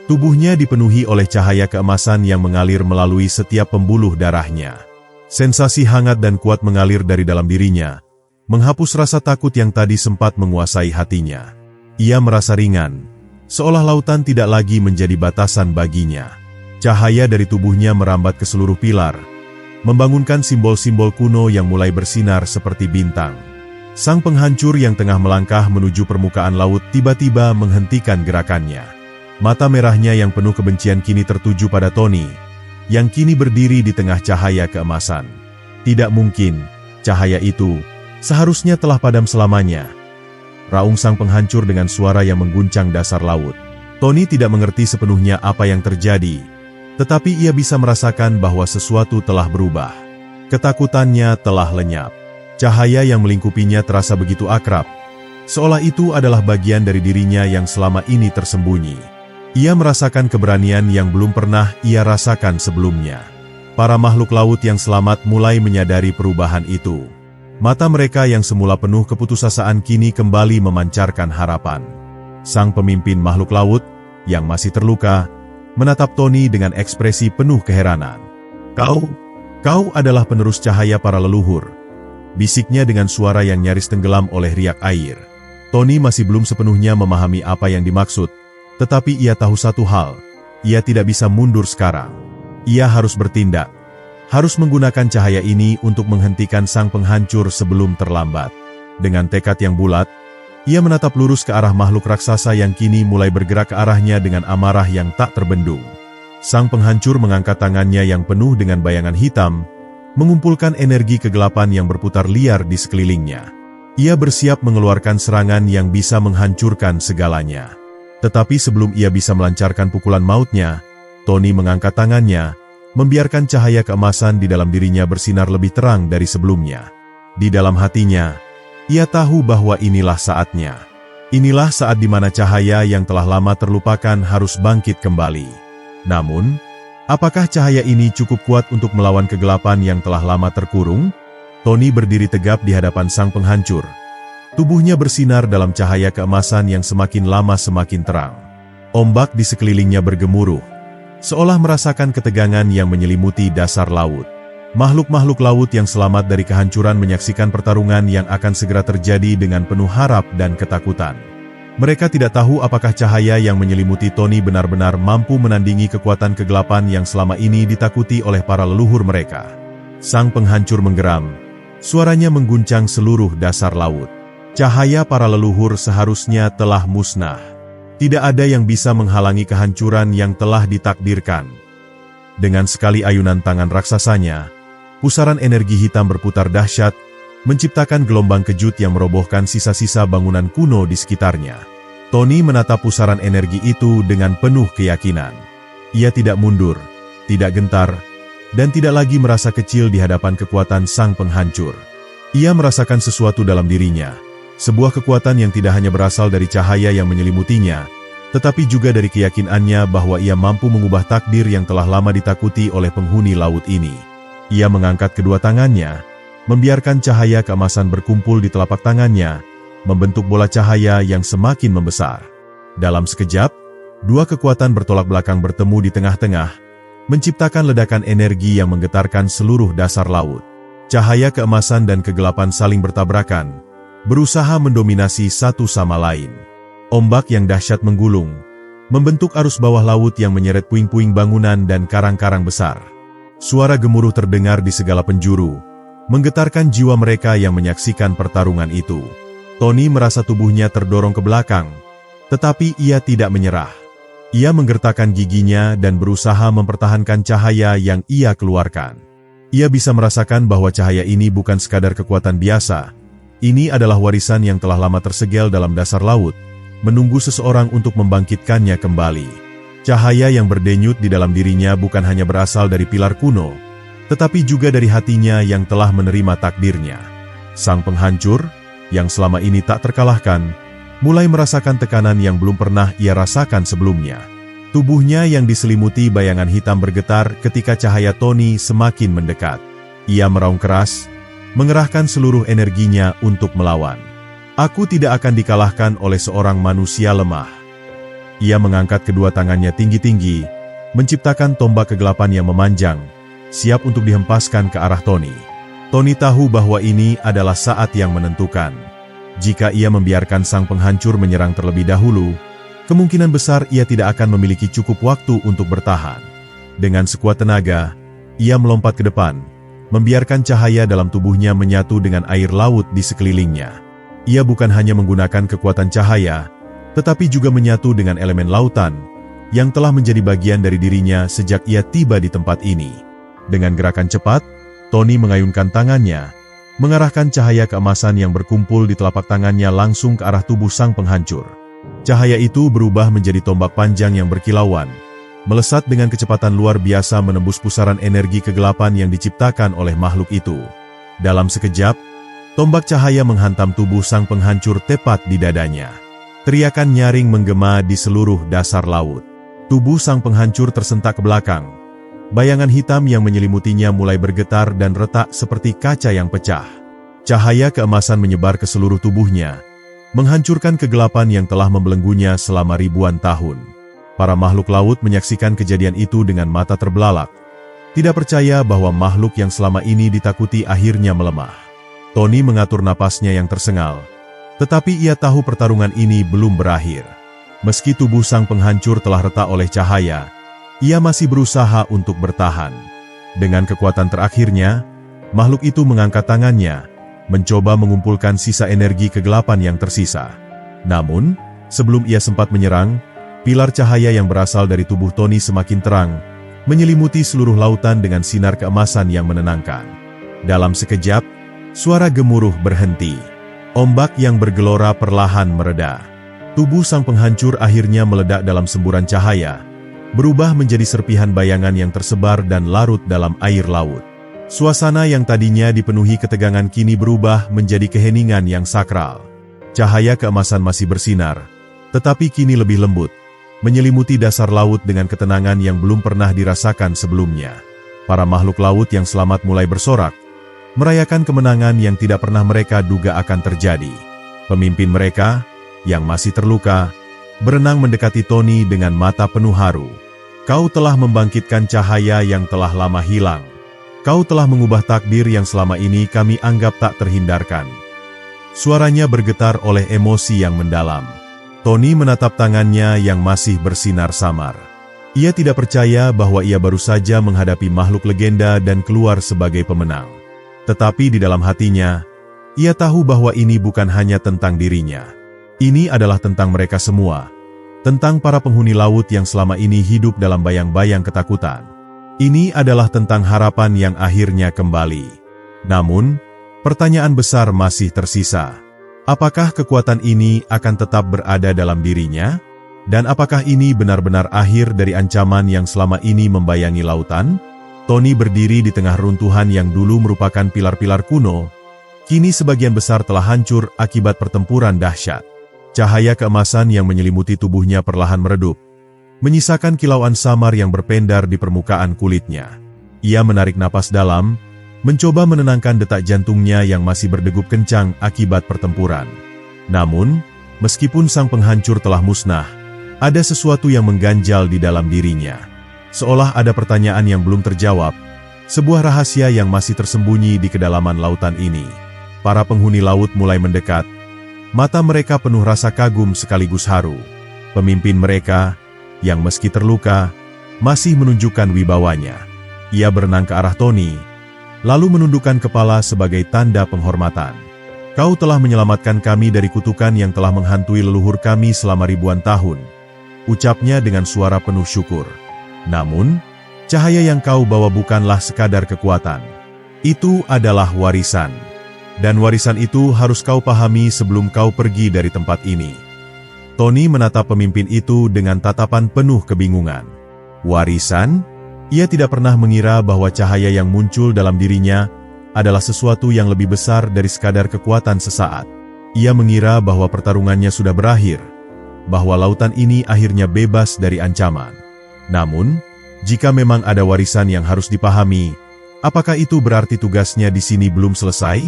Tubuhnya dipenuhi oleh cahaya keemasan yang mengalir melalui setiap pembuluh darahnya. Sensasi hangat dan kuat mengalir dari dalam dirinya, menghapus rasa takut yang tadi sempat menguasai hatinya. Ia merasa ringan, seolah lautan tidak lagi menjadi batasan baginya. Cahaya dari tubuhnya merambat ke seluruh pilar, membangunkan simbol-simbol kuno yang mulai bersinar seperti bintang. Sang penghancur yang tengah melangkah menuju permukaan laut tiba-tiba menghentikan gerakannya. Mata merahnya yang penuh kebencian kini tertuju pada Tony, yang kini berdiri di tengah cahaya keemasan. Tidak mungkin, cahaya itu seharusnya telah padam selamanya. Raung sang penghancur dengan suara yang mengguncang dasar laut. Tony tidak mengerti sepenuhnya apa yang terjadi, tetapi ia bisa merasakan bahwa sesuatu telah berubah. Ketakutannya telah lenyap. Cahaya yang melingkupinya terasa begitu akrab, seolah itu adalah bagian dari dirinya yang selama ini tersembunyi. Ia merasakan keberanian yang belum pernah ia rasakan sebelumnya. Para makhluk laut yang selamat mulai menyadari perubahan itu. Mata mereka yang semula penuh keputusasaan kini kembali memancarkan harapan. Sang pemimpin makhluk laut, yang masih terluka, menatap Tony dengan ekspresi penuh keheranan. Kau adalah penerus cahaya para leluhur, bisiknya dengan suara yang nyaris tenggelam oleh riak air. Tony masih belum sepenuhnya memahami apa yang dimaksud, tetapi ia tahu satu hal, ia tidak bisa mundur sekarang. Ia harus bertindak, harus menggunakan cahaya ini untuk menghentikan sang penghancur sebelum terlambat. Dengan tekad yang bulat, ia menatap lurus ke arah makhluk raksasa yang kini mulai bergerak ke arahnya dengan amarah yang tak terbendung. Sang penghancur mengangkat tangannya yang penuh dengan bayangan hitam, mengumpulkan energi kegelapan yang berputar liar di sekelilingnya. Ia bersiap mengeluarkan serangan yang bisa menghancurkan segalanya. Tetapi sebelum ia bisa melancarkan pukulan mautnya, Tony mengangkat tangannya, membiarkan cahaya keemasan di dalam dirinya bersinar lebih terang dari sebelumnya. Di dalam hatinya, ia tahu bahwa inilah saatnya. Inilah saat di mana cahaya yang telah lama terlupakan harus bangkit kembali. Namun, apakah cahaya ini cukup kuat untuk melawan kegelapan yang telah lama terkurung? Tony berdiri tegap di hadapan sang penghancur. Tubuhnya bersinar dalam cahaya keemasan yang semakin lama semakin terang. Ombak di sekelilingnya bergemuruh, seolah merasakan ketegangan yang menyelimuti dasar laut. Makhluk-makhluk laut yang selamat dari kehancuran menyaksikan pertarungan yang akan segera terjadi dengan penuh harap dan ketakutan. Mereka tidak tahu apakah cahaya yang menyelimuti Tony benar-benar mampu menandingi kekuatan kegelapan yang selama ini ditakuti oleh para leluhur mereka. Sang penghancur menggeram, suaranya mengguncang seluruh dasar laut. Cahaya para leluhur seharusnya telah musnah. Tidak ada yang bisa menghalangi kehancuran yang telah ditakdirkan. Dengan sekali ayunan tangan raksasanya, pusaran energi hitam berputar dahsyat, menciptakan gelombang kejut yang merobohkan sisa-sisa bangunan kuno di sekitarnya. Tony menatap pusaran energi itu dengan penuh keyakinan. Ia tidak mundur, tidak gentar, dan tidak lagi merasa kecil di hadapan kekuatan sang penghancur. Ia merasakan sesuatu dalam dirinya. Sebuah kekuatan yang tidak hanya berasal dari cahaya yang menyelimutinya, tetapi juga dari keyakinannya bahwa ia mampu mengubah takdir yang telah lama ditakuti oleh penghuni laut ini. Ia mengangkat kedua tangannya, membiarkan cahaya keemasan berkumpul di telapak tangannya, membentuk bola cahaya yang semakin membesar. Dalam sekejap, dua kekuatan bertolak belakang bertemu di tengah-tengah, menciptakan ledakan energi yang menggetarkan seluruh dasar laut. Cahaya keemasan dan kegelapan saling bertabrakan, berusaha mendominasi satu sama lain. Ombak yang dahsyat menggulung, membentuk arus bawah laut yang menyeret puing-puing bangunan dan karang-karang besar. Suara gemuruh terdengar di segala penjuru, menggetarkan jiwa mereka yang menyaksikan pertarungan itu. Tony merasa tubuhnya terdorong ke belakang, tetapi ia tidak menyerah. Ia menggertakkan giginya dan berusaha mempertahankan cahaya yang ia keluarkan. Ia bisa merasakan bahwa cahaya ini bukan sekadar kekuatan biasa. Ini adalah warisan yang telah lama tersegel dalam dasar laut, menunggu seseorang untuk membangkitkannya kembali. Cahaya yang berdenyut di dalam dirinya bukan hanya berasal dari pilar kuno, tetapi juga dari hatinya yang telah menerima takdirnya. Sang penghancur, yang selama ini tak terkalahkan, mulai merasakan tekanan yang belum pernah ia rasakan sebelumnya. Tubuhnya yang diselimuti bayangan hitam bergetar ketika cahaya Tony semakin mendekat. Ia meraung keras, mengerahkan seluruh energinya untuk melawan. Aku tidak akan dikalahkan oleh seorang manusia lemah. Ia mengangkat kedua tangannya tinggi-tinggi, menciptakan tombak kegelapan yang memanjang, siap untuk dihempaskan ke arah Tony. Tony tahu bahwa ini adalah saat yang menentukan. Jika ia membiarkan sang penghancur menyerang terlebih dahulu, kemungkinan besar ia tidak akan memiliki cukup waktu untuk bertahan. Dengan sekuat tenaga, ia melompat ke depan, membiarkan cahaya dalam tubuhnya menyatu dengan air laut di sekelilingnya. Ia bukan hanya menggunakan kekuatan cahaya, tetapi juga menyatu dengan elemen lautan, yang telah menjadi bagian dari dirinya sejak ia tiba di tempat ini. Dengan gerakan cepat, Tony mengayunkan tangannya, mengarahkan cahaya keemasan yang berkumpul di telapak tangannya langsung ke arah tubuh sang penghancur. Cahaya itu berubah menjadi tombak panjang yang berkilauan, melesat dengan kecepatan luar biasa menembus pusaran energi kegelapan yang diciptakan oleh makhluk itu. Dalam sekejap, tombak cahaya menghantam tubuh sang penghancur tepat di dadanya. Teriakan nyaring menggema di seluruh dasar laut. Tubuh sang penghancur tersentak ke belakang. Bayangan hitam yang menyelimutinya mulai bergetar dan retak seperti kaca yang pecah. Cahaya keemasan menyebar ke seluruh tubuhnya, menghancurkan kegelapan yang telah membelenggunya selama ribuan tahun. Para makhluk laut menyaksikan kejadian itu dengan mata terbelalak, tidak percaya bahwa makhluk yang selama ini ditakuti akhirnya melemah. Tony mengatur napasnya yang tersengal, tetapi ia tahu pertarungan ini belum berakhir. Meski tubuh sang penghancur telah retak oleh cahaya, ia masih berusaha untuk bertahan. Dengan kekuatan terakhirnya, makhluk itu mengangkat tangannya, mencoba mengumpulkan sisa energi kegelapan yang tersisa. Namun, sebelum ia sempat menyerang, pilar cahaya yang berasal dari tubuh Tony semakin terang, menyelimuti seluruh lautan dengan sinar keemasan yang menenangkan. Dalam sekejap, suara gemuruh berhenti. Ombak yang bergelora perlahan mereda. Tubuh sang penghancur akhirnya meledak dalam semburan cahaya, berubah menjadi serpihan bayangan yang tersebar dan larut dalam air laut. Suasana yang tadinya dipenuhi ketegangan kini berubah menjadi keheningan yang sakral. Cahaya keemasan masih bersinar, tetapi kini lebih lembut, menyelimuti dasar laut dengan ketenangan yang belum pernah dirasakan sebelumnya. Para makhluk laut yang selamat mulai bersorak, merayakan kemenangan yang tidak pernah mereka duga akan terjadi. Pemimpin mereka, yang masih terluka, berenang mendekati Tony dengan mata penuh haru. Kau telah membangkitkan cahaya yang telah lama hilang. Kau telah mengubah takdir yang selama ini kami anggap tak terhindarkan. Suaranya bergetar oleh emosi yang mendalam. Tony menatap tangannya yang masih bersinar samar. Ia tidak percaya bahwa ia baru saja menghadapi makhluk legenda dan keluar sebagai pemenang. Tetapi di dalam hatinya, ia tahu bahwa ini bukan hanya tentang dirinya. Ini adalah tentang mereka semua. Tentang para penghuni laut yang selama ini hidup dalam bayang-bayang ketakutan. Ini adalah tentang harapan yang akhirnya kembali. Namun, pertanyaan besar masih tersisa. Apakah kekuatan ini akan tetap berada dalam dirinya? Dan apakah ini benar-benar akhir dari ancaman yang selama ini membayangi lautan? Tony berdiri di tengah runtuhan yang dulu merupakan pilar-pilar kuno, kini sebagian besar telah hancur akibat pertempuran dahsyat. Cahaya keemasan yang menyelimuti tubuhnya perlahan meredup, menyisakan kilauan samar yang berpendar di permukaan kulitnya. Ia menarik napas dalam, mencoba menenangkan detak jantungnya yang masih berdegup kencang akibat pertempuran. Namun, meskipun sang penghancur telah musnah, ada sesuatu yang mengganjal di dalam dirinya. Seolah ada pertanyaan yang belum terjawab, sebuah rahasia yang masih tersembunyi di kedalaman lautan ini. Para penghuni laut mulai mendekat, mata mereka penuh rasa kagum sekaligus haru. Pemimpin mereka, yang meski terluka, masih menunjukkan wibawanya. Ia berenang ke arah Tony, lalu menundukkan kepala sebagai tanda penghormatan. Kau telah menyelamatkan kami dari kutukan yang telah menghantui leluhur kami selama ribuan tahun, ucapnya dengan suara penuh syukur. Namun, cahaya yang kau bawa bukanlah sekadar kekuatan. Itu adalah warisan. Dan warisan itu harus kau pahami sebelum kau pergi dari tempat ini. Tony menatap pemimpin itu dengan tatapan penuh kebingungan. Warisan? Ia tidak pernah mengira bahwa cahaya yang muncul dalam dirinya adalah sesuatu yang lebih besar dari sekadar kekuatan sesaat. Ia mengira bahwa pertarungannya sudah berakhir, bahwa lautan ini akhirnya bebas dari ancaman. Namun, jika memang ada warisan yang harus dipahami, apakah itu berarti tugasnya di sini belum selesai?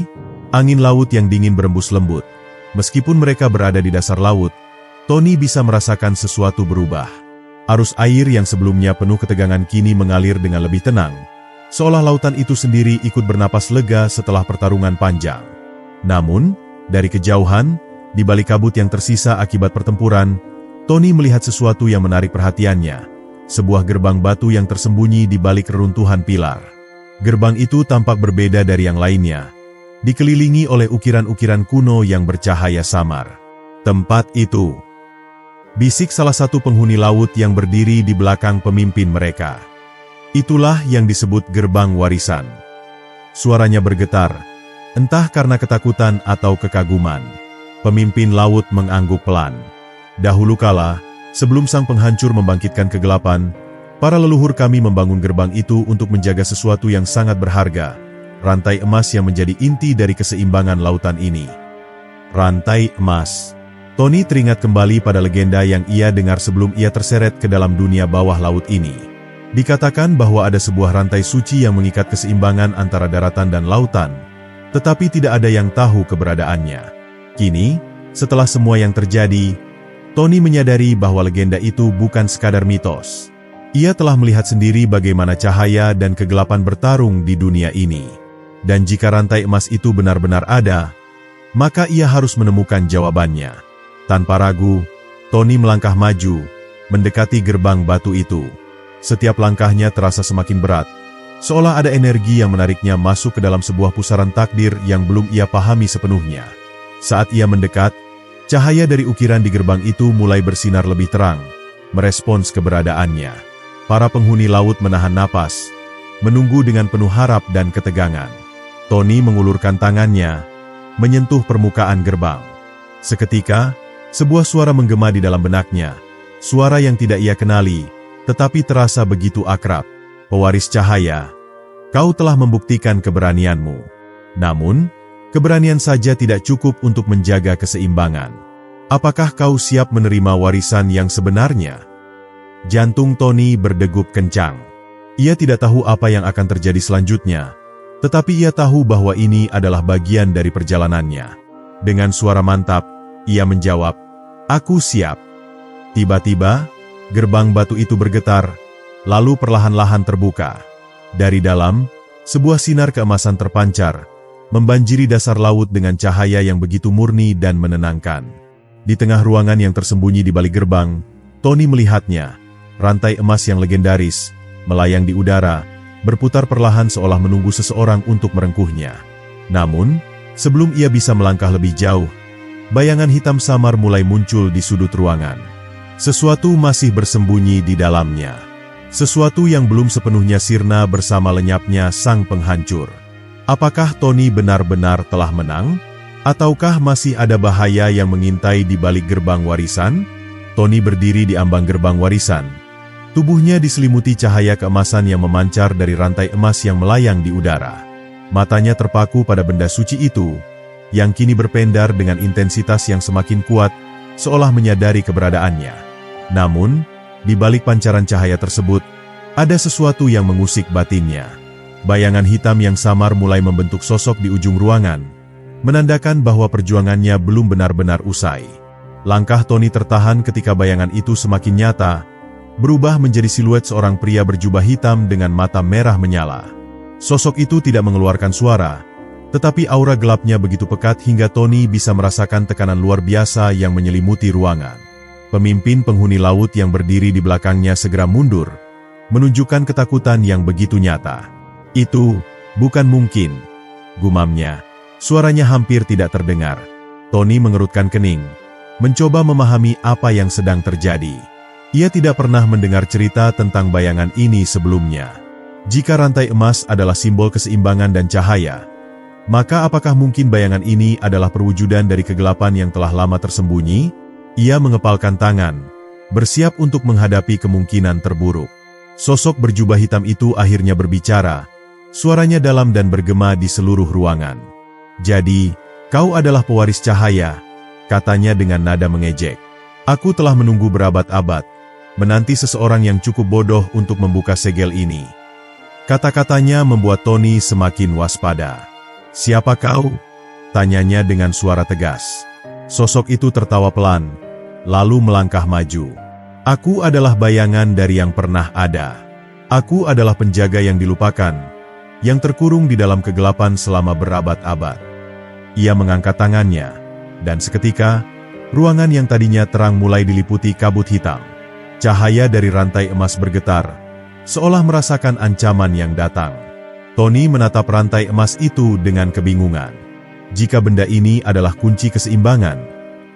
Angin laut yang dingin berembus lembut. Meskipun mereka berada di dasar laut, Tony bisa merasakan sesuatu berubah. Arus air yang sebelumnya penuh ketegangan kini mengalir dengan lebih tenang, seolah lautan itu sendiri ikut bernapas lega setelah pertarungan panjang. Namun, dari kejauhan, di balik kabut yang tersisa akibat pertempuran, Tony melihat sesuatu yang menarik perhatiannya, sebuah gerbang batu yang tersembunyi di balik reruntuhan pilar. Gerbang itu tampak berbeda dari yang lainnya, dikelilingi oleh ukiran-ukiran kuno yang bercahaya samar. Tempat itu, bisik salah satu penghuni laut yang berdiri di belakang pemimpin mereka. Itulah yang disebut gerbang warisan. Suaranya bergetar, entah karena ketakutan atau kekaguman. Pemimpin laut mengangguk pelan. Dahulu kala, sebelum sang penghancur membangkitkan kegelapan, para leluhur kami membangun gerbang itu untuk menjaga sesuatu yang sangat berharga, rantai emas yang menjadi inti dari keseimbangan lautan ini. Rantai emas. Tony teringat kembali pada legenda yang ia dengar sebelum ia terseret ke dalam dunia bawah laut ini. Dikatakan bahwa ada sebuah rantai suci yang mengikat keseimbangan antara daratan dan lautan, tetapi tidak ada yang tahu keberadaannya. Kini, setelah semua yang terjadi, Tony menyadari bahwa legenda itu bukan sekadar mitos. Ia telah melihat sendiri bagaimana cahaya dan kegelapan bertarung di dunia ini. Dan jika rantai emas itu benar-benar ada, maka ia harus menemukan jawabannya. Tanpa ragu, Tony melangkah maju, mendekati gerbang batu itu. Setiap langkahnya terasa semakin berat, seolah ada energi yang menariknya masuk ke dalam sebuah pusaran takdir yang belum ia pahami sepenuhnya. Saat ia mendekat, cahaya dari ukiran di gerbang itu mulai bersinar lebih terang, merespons keberadaannya. Para penghuni laut menahan napas, menunggu dengan penuh harap dan ketegangan. Tony mengulurkan tangannya, menyentuh permukaan gerbang. Seketika, sebuah suara menggema di dalam benaknya, suara yang tidak ia kenali, tetapi terasa begitu akrab. Pewaris cahaya, kau telah membuktikan keberanianmu. Namun, keberanian saja tidak cukup untuk menjaga keseimbangan. Apakah kau siap menerima warisan yang sebenarnya? Jantung Tony berdegup kencang. Ia tidak tahu apa yang akan terjadi selanjutnya, tetapi ia tahu bahwa ini adalah bagian dari perjalanannya. Dengan suara mantap, ia menjawab, "Aku siap." Tiba-tiba, gerbang batu itu bergetar, lalu perlahan-lahan terbuka. Dari dalam, sebuah sinar keemasan terpancar, membanjiri dasar laut dengan cahaya yang begitu murni dan menenangkan. Di tengah ruangan yang tersembunyi di balik gerbang, Tony melihatnya, rantai emas yang legendaris, melayang di udara, berputar perlahan seolah menunggu seseorang untuk merengkuhnya. Namun, sebelum ia bisa melangkah lebih jauh, bayangan hitam samar mulai muncul di sudut ruangan. Sesuatu masih bersembunyi di dalamnya. Sesuatu yang belum sepenuhnya sirna bersama lenyapnya sang penghancur. Apakah Tony benar-benar telah menang? Ataukah masih ada bahaya yang mengintai di balik gerbang warisan? Tony berdiri di ambang gerbang warisan. Tubuhnya diselimuti cahaya keemasan yang memancar dari rantai emas yang melayang di udara. Matanya terpaku pada benda suci itu, yang kini berpendar dengan intensitas yang semakin kuat, seolah menyadari keberadaannya. Namun, di balik pancaran cahaya tersebut, ada sesuatu yang mengusik batinnya. Bayangan hitam yang samar mulai membentuk sosok di ujung ruangan, menandakan bahwa perjuangannya belum benar-benar usai. Langkah Tony tertahan ketika bayangan itu semakin nyata, berubah menjadi siluet seorang pria berjubah hitam dengan mata merah menyala. Sosok itu tidak mengeluarkan suara, tetapi aura gelapnya begitu pekat hingga Tony bisa merasakan tekanan luar biasa yang menyelimuti ruangan. Pemimpin penghuni laut yang berdiri di belakangnya segera mundur, menunjukkan ketakutan yang begitu nyata. "Itu bukan mungkin," gumamnya. Suaranya hampir tidak terdengar. Tony mengerutkan kening, mencoba memahami apa yang sedang terjadi. Ia tidak pernah mendengar cerita tentang bayangan ini sebelumnya. Jika rantai emas adalah simbol keseimbangan dan cahaya, maka apakah mungkin bayangan ini adalah perwujudan dari kegelapan yang telah lama tersembunyi? Ia mengepalkan tangan, bersiap untuk menghadapi kemungkinan terburuk. Sosok berjubah hitam itu akhirnya berbicara, suaranya dalam dan bergema di seluruh ruangan. "Jadi, kau adalah pewaris cahaya," katanya dengan nada mengejek. "Aku telah menunggu berabad-abad, menanti seseorang yang cukup bodoh untuk membuka segel ini." Kata-katanya membuat Tony semakin waspada. "Siapa kau?" tanyanya dengan suara tegas. Sosok itu tertawa pelan, lalu melangkah maju. "Aku adalah bayangan dari yang pernah ada. Aku adalah penjaga yang dilupakan, yang terkurung di dalam kegelapan selama berabad-abad." Ia mengangkat tangannya, dan seketika, ruangan yang tadinya terang mulai diliputi kabut hitam. Cahaya dari rantai emas bergetar, seolah merasakan ancaman yang datang. Tony menatap rantai emas itu dengan kebingungan. Jika benda ini adalah kunci keseimbangan,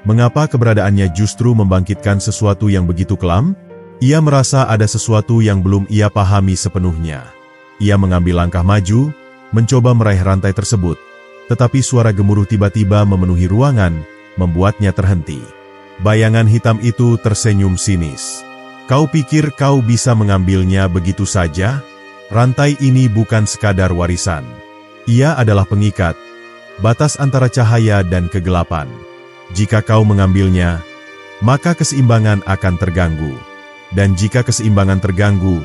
mengapa keberadaannya justru membangkitkan sesuatu yang begitu kelam? Ia merasa ada sesuatu yang belum ia pahami sepenuhnya. Ia mengambil langkah maju, mencoba meraih rantai tersebut, tetapi suara gemuruh tiba-tiba memenuhi ruangan, membuatnya terhenti. Bayangan hitam itu tersenyum sinis. "Kau pikir kau bisa mengambilnya begitu saja? Rantai ini bukan sekadar warisan. Ia adalah pengikat, batas antara cahaya dan kegelapan. Jika kau mengambilnya, maka keseimbangan akan terganggu. Dan jika keseimbangan terganggu,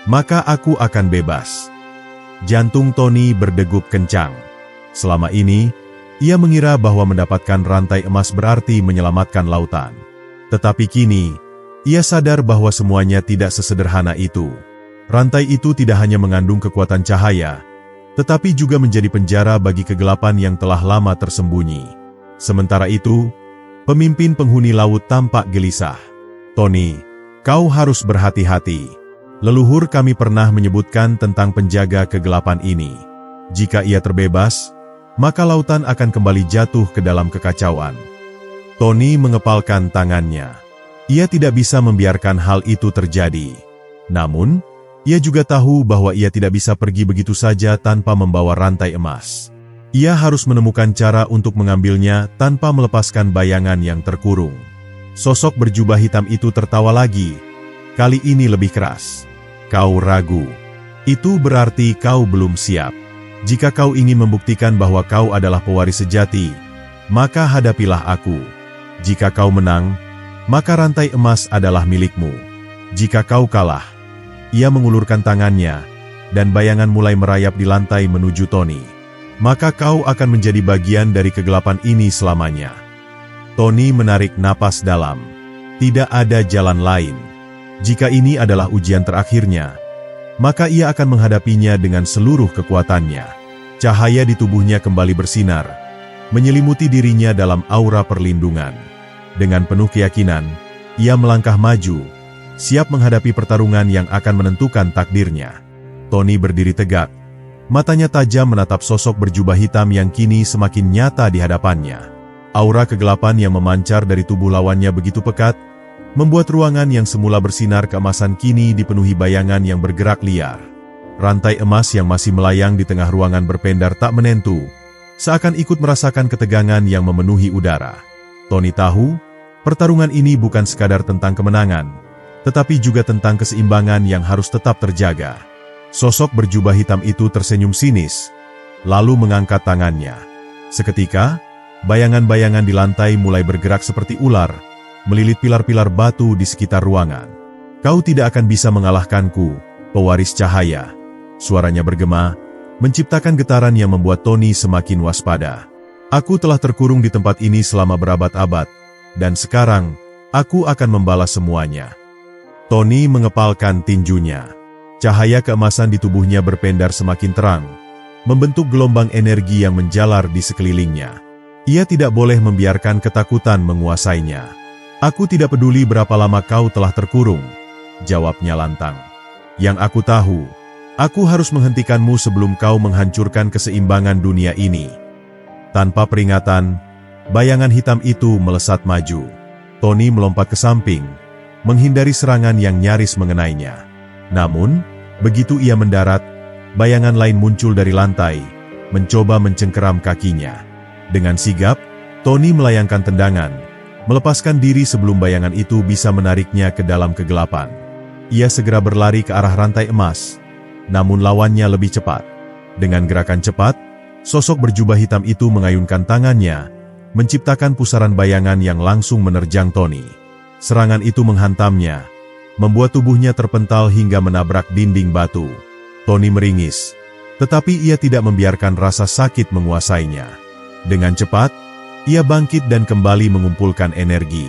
maka aku akan bebas." Jantung Tony berdegup kencang. Selama ini, ia mengira bahwa mendapatkan rantai emas berarti menyelamatkan lautan. Tetapi kini, ia sadar bahwa semuanya tidak sesederhana itu. Rantai itu tidak hanya mengandung kekuatan cahaya, tetapi juga menjadi penjara bagi kegelapan yang telah lama tersembunyi. Sementara itu, pemimpin penghuni laut tampak gelisah. "Tony, kau harus berhati-hati. Leluhur kami pernah menyebutkan tentang penjaga kegelapan ini. Jika ia terbebas, maka lautan akan kembali jatuh ke dalam kekacauan." Tony mengepalkan tangannya. Ia tidak bisa membiarkan hal itu terjadi. Namun, ia juga tahu bahwa ia tidak bisa pergi begitu saja tanpa membawa rantai emas. Ia harus menemukan cara untuk mengambilnya tanpa melepaskan bayangan yang terkurung. Sosok berjubah hitam itu tertawa lagi, kali ini lebih keras. "Kau ragu. Itu berarti kau belum siap. Jika kau ingin membuktikan bahwa kau adalah pewaris sejati, maka hadapilah aku. Jika kau menang, maka rantai emas adalah milikmu. Jika kau kalah..." Ia mengulurkan tangannya, dan bayangan mulai merayap di lantai menuju Tony. "Maka kau akan menjadi bagian dari kegelapan ini selamanya." Tony menarik napas dalam. Tidak ada jalan lain. Jika ini adalah ujian terakhirnya, maka ia akan menghadapinya dengan seluruh kekuatannya. Cahaya di tubuhnya kembali bersinar, menyelimuti dirinya dalam aura perlindungan. Dengan penuh keyakinan, ia melangkah maju, siap menghadapi pertarungan yang akan menentukan takdirnya. Tony berdiri tegak. Matanya tajam menatap sosok berjubah hitam yang kini semakin nyata di hadapannya. Aura kegelapan yang memancar dari tubuh lawannya begitu pekat, membuat ruangan yang semula bersinar keemasan kini dipenuhi bayangan yang bergerak liar. Rantai emas yang masih melayang di tengah ruangan berpendar tak menentu, seakan ikut merasakan ketegangan yang memenuhi udara. Tony tahu, pertarungan ini bukan sekadar tentang kemenangan, tetapi juga tentang keseimbangan yang harus tetap terjaga. Sosok berjubah hitam itu tersenyum sinis, lalu mengangkat tangannya. Seketika, bayangan-bayangan di lantai mulai bergerak seperti ular, melilit pilar-pilar batu di sekitar ruangan. "Kau tidak akan bisa mengalahkanku, pewaris cahaya." Suaranya bergema, menciptakan getaran yang membuat Tony semakin waspada. "Aku telah terkurung di tempat ini selama berabad-abad, dan sekarang, aku akan membalas semuanya." Tony mengepalkan tinjunya. Cahaya keemasan di tubuhnya berpendar semakin terang, membentuk gelombang energi yang menjalar di sekelilingnya. Ia tidak boleh membiarkan ketakutan menguasainya. "Aku tidak peduli berapa lama kau telah terkurung," jawabnya lantang. "Yang aku tahu, aku harus menghentikanmu sebelum kau menghancurkan keseimbangan dunia ini." Tanpa peringatan, bayangan hitam itu melesat maju. Tony melompat ke samping, menghindari serangan yang nyaris mengenainya. Namun, begitu ia mendarat, bayangan lain muncul dari lantai, mencoba mencengkeram kakinya. Dengan sigap, Tony melayangkan tendangan, melepaskan diri sebelum bayangan itu bisa menariknya ke dalam kegelapan. Ia segera berlari ke arah rantai emas, namun lawannya lebih cepat. Dengan gerakan cepat, sosok berjubah hitam itu mengayunkan tangannya, menciptakan pusaran bayangan yang langsung menerjang Tony. Serangan itu menghantamnya, membuat tubuhnya terpental hingga menabrak dinding batu. Tony meringis, tetapi ia tidak membiarkan rasa sakit menguasainya. Dengan cepat, ia bangkit dan kembali mengumpulkan energi.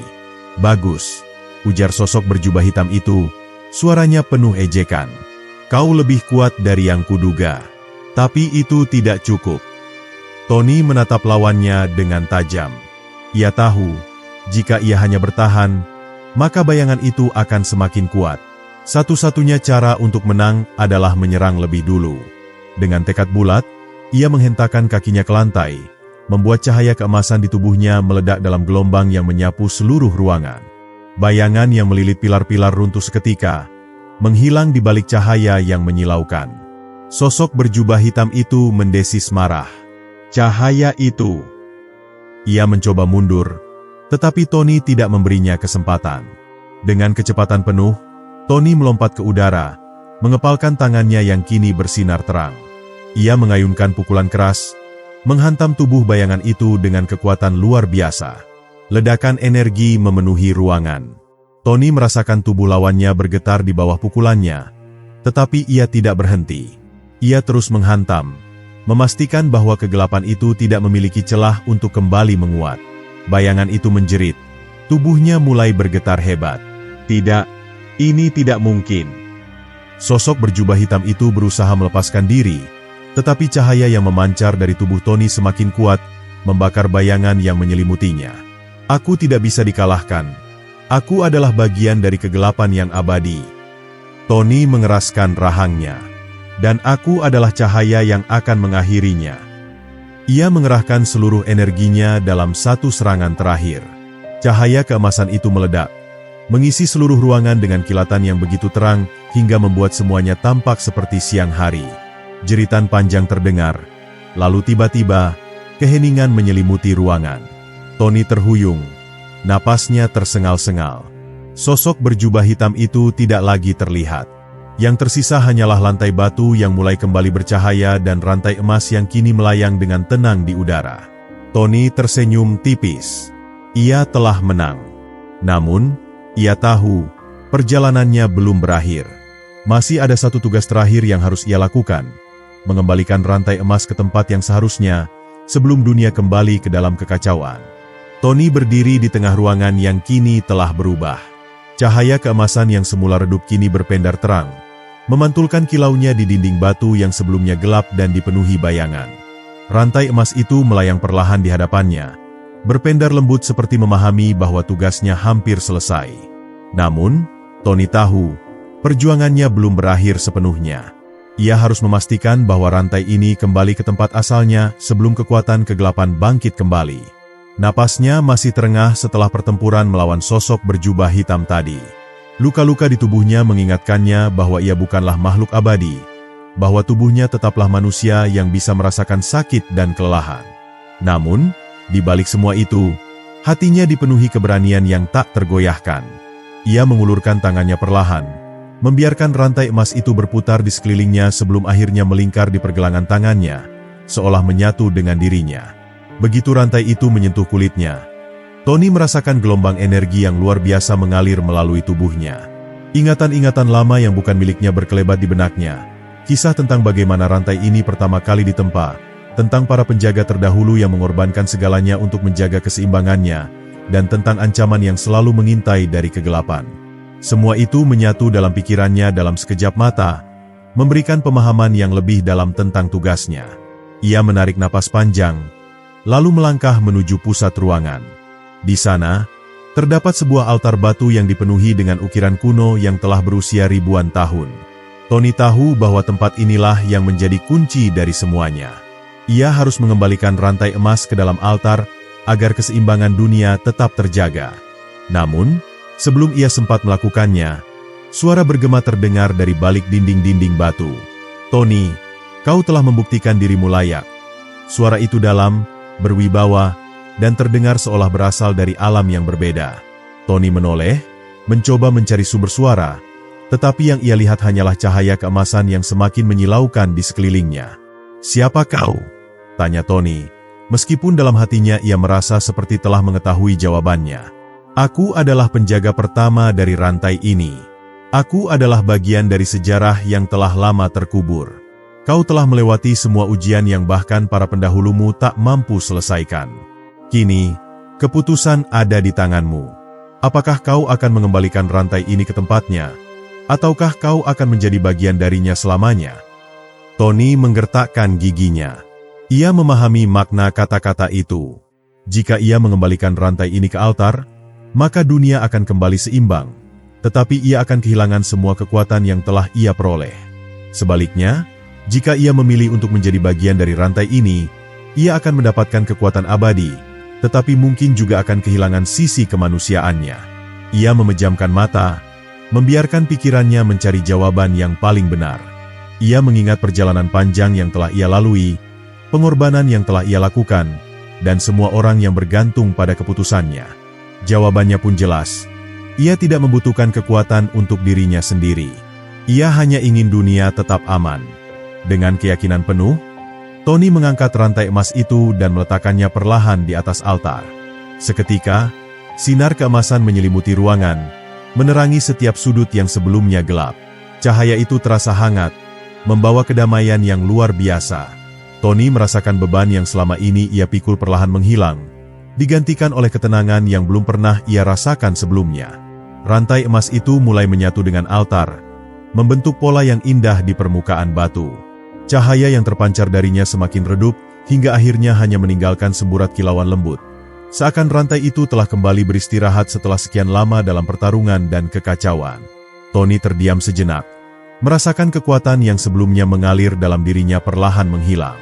"Bagus," ujar sosok berjubah hitam itu, suaranya penuh ejekan. "Kau lebih kuat dari yang kuduga." Tapi itu tidak cukup. Tony menatap lawannya dengan tajam. Ia tahu, jika ia hanya bertahan, maka bayangan itu akan semakin kuat. Satu-satunya cara untuk menang adalah menyerang lebih dulu. Dengan tekad bulat, ia menghentakkan kakinya ke lantai, membuat cahaya keemasan di tubuhnya meledak dalam gelombang yang menyapu seluruh ruangan. Bayangan yang melilit pilar-pilar runtuh seketika, menghilang di balik cahaya yang menyilaukan. Sosok berjubah hitam itu mendesis marah. Cahaya itu. Ia mencoba mundur, tetapi Tony tidak memberinya kesempatan. Dengan kecepatan penuh, Tony melompat ke udara, mengepalkan tangannya yang kini bersinar terang. Ia mengayunkan pukulan keras, menghantam tubuh bayangan itu dengan kekuatan luar biasa. Ledakan energi memenuhi ruangan. Tony merasakan tubuh lawannya bergetar di bawah pukulannya, tetapi ia tidak berhenti. Ia terus menghantam, memastikan bahwa kegelapan itu tidak memiliki celah untuk kembali menguat. Bayangan itu menjerit, tubuhnya mulai bergetar hebat. "Tidak, ini tidak mungkin." Sosok berjubah hitam itu berusaha melepaskan diri, tetapi cahaya yang memancar dari tubuh Tony semakin kuat, membakar bayangan yang menyelimutinya. "Aku tidak bisa dikalahkan. Aku adalah bagian dari kegelapan yang abadi." Tony mengeraskan rahangnya. "Dan aku adalah cahaya yang akan mengakhirinya." Ia mengerahkan seluruh energinya dalam satu serangan terakhir. Cahaya keemasan itu meledak, mengisi seluruh ruangan dengan kilatan yang begitu terang hingga membuat semuanya tampak seperti siang hari. Jeritan panjang terdengar, lalu tiba-tiba, keheningan menyelimuti ruangan. Tony terhuyung, napasnya tersengal-sengal. Sosok berjubah hitam itu tidak lagi terlihat. Yang tersisa hanyalah lantai batu yang mulai kembali bercahaya dan rantai emas yang kini melayang dengan tenang di udara. Tony tersenyum tipis. Ia telah menang. Namun, ia tahu, perjalanannya belum berakhir. Masih ada satu tugas terakhir yang harus ia lakukan, mengembalikan rantai emas ke tempat yang seharusnya, sebelum dunia kembali ke dalam kekacauan. Tony berdiri di tengah ruangan yang kini telah berubah. Cahaya keemasan yang semula redup kini berpendar terang, memantulkan kilaunya di dinding batu yang sebelumnya gelap dan dipenuhi bayangan. Rantai emas itu melayang perlahan di hadapannya, berpendar lembut seperti memahami bahwa tugasnya hampir selesai. Namun, Tony tahu, perjuangannya belum berakhir sepenuhnya. Ia harus memastikan bahwa rantai ini kembali ke tempat asalnya sebelum kekuatan kegelapan bangkit kembali. Napasnya masih terengah setelah pertempuran melawan sosok berjubah hitam tadi. Luka-luka di tubuhnya mengingatkannya bahwa ia bukanlah makhluk abadi, bahwa tubuhnya tetaplah manusia yang bisa merasakan sakit dan kelelahan. Namun, di balik semua itu, hatinya dipenuhi keberanian yang tak tergoyahkan. Ia mengulurkan tangannya perlahan, membiarkan rantai emas itu berputar di sekelilingnya sebelum akhirnya melingkar di pergelangan tangannya, seolah menyatu dengan dirinya. Begitu rantai itu menyentuh kulitnya, Tony merasakan gelombang energi yang luar biasa mengalir melalui tubuhnya. Ingatan-ingatan lama yang bukan miliknya berkelebat di benaknya. Kisah tentang bagaimana rantai ini pertama kali ditempa, tentang para penjaga terdahulu yang mengorbankan segalanya untuk menjaga keseimbangannya, dan tentang ancaman yang selalu mengintai dari kegelapan. Semua itu menyatu dalam pikirannya dalam sekejap mata, memberikan pemahaman yang lebih dalam tentang tugasnya. Ia menarik napas panjang, lalu melangkah menuju pusat ruangan. Di sana, terdapat sebuah altar batu yang dipenuhi dengan ukiran kuno yang telah berusia ribuan tahun. Tony tahu bahwa tempat inilah yang menjadi kunci dari semuanya. Ia harus mengembalikan rantai emas ke dalam altar agar keseimbangan dunia tetap terjaga. Namun, sebelum ia sempat melakukannya, suara bergema terdengar dari balik dinding-dinding batu. "Tony, kau telah membuktikan dirimu layak." Suara itu dalam, berwibawa, dan terdengar seolah berasal dari alam yang berbeda. Tony menoleh, mencoba mencari sumber suara, tetapi yang ia lihat hanyalah cahaya keemasan yang semakin menyilaukan di sekelilingnya. "Siapa kau?" tanya Tony, meskipun dalam hatinya ia merasa seperti telah mengetahui jawabannya. "Aku adalah penjaga pertama dari rantai ini. Aku adalah bagian dari sejarah yang telah lama terkubur. Kau telah melewati semua ujian yang bahkan para pendahulumu tak mampu selesaikan. Kini, keputusan ada di tanganmu. Apakah kau akan mengembalikan rantai ini ke tempatnya, ataukah kau akan menjadi bagian darinya selamanya?" Tony menggertakkan giginya. Ia memahami makna kata-kata itu. Jika ia mengembalikan rantai ini ke altar, maka dunia akan kembali seimbang, tetapi ia akan kehilangan semua kekuatan yang telah ia peroleh. Sebaliknya, jika ia memilih untuk menjadi bagian dari rantai ini, ia akan mendapatkan kekuatan abadi, tetapi mungkin juga akan kehilangan sisi kemanusiaannya. Ia memejamkan mata, membiarkan pikirannya mencari jawaban yang paling benar. Ia mengingat perjalanan panjang yang telah ia lalui, pengorbanan yang telah ia lakukan, dan semua orang yang bergantung pada keputusannya. Jawabannya pun jelas. Ia tidak membutuhkan kekuatan untuk dirinya sendiri. Ia hanya ingin dunia tetap aman. Dengan keyakinan penuh, Tony mengangkat rantai emas itu dan meletakkannya perlahan di atas altar. Seketika, sinar keemasan menyelimuti ruangan, menerangi setiap sudut yang sebelumnya gelap. Cahaya itu terasa hangat, membawa kedamaian yang luar biasa. Tony merasakan beban yang selama ini ia pikul perlahan menghilang, digantikan oleh ketenangan yang belum pernah ia rasakan sebelumnya. Rantai emas itu mulai menyatu dengan altar, membentuk pola yang indah di permukaan batu. Cahaya yang terpancar darinya semakin redup, hingga akhirnya hanya meninggalkan semburat kilauan lembut. Seakan rantai itu telah kembali beristirahat setelah sekian lama dalam pertarungan dan kekacauan. Tony terdiam sejenak, merasakan kekuatan yang sebelumnya mengalir dalam dirinya perlahan menghilang.